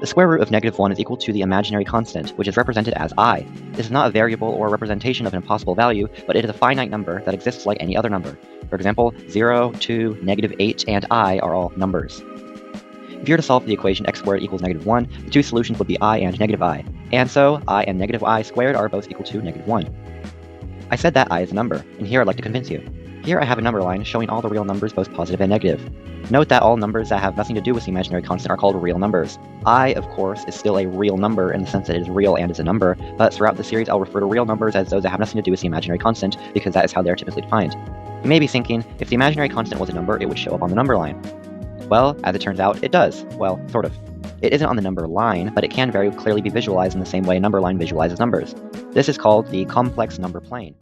The square root of -1 is equal to the imaginary constant, which is represented as I. This is not a variable or a representation of an impossible value, but it is a finite number that exists like any other number. For example, 0, 2, -8, and I are all numbers. If you were to solve for the equation x squared equals -1, the two solutions would be I and -I. And so, I and -I squared are both equal to -1. I said that I is a number, and here I'd like to convince you. Here I have a number line showing all the real numbers, both positive and negative. Note that all numbers that have nothing to do with the imaginary constant are called real numbers. I, of course, is still a real number in the sense that it is real and is a number, but throughout the series I'll refer to real numbers as those that have nothing to do with the imaginary constant, because that is how they are typically defined. You may be thinking, if the imaginary constant was a number, it would show up on the number line. Well, as it turns out, it does. Well, sort of. It isn't on the number line, but it can very clearly be visualized in the same way a number line visualizes numbers. This is called the complex number plane.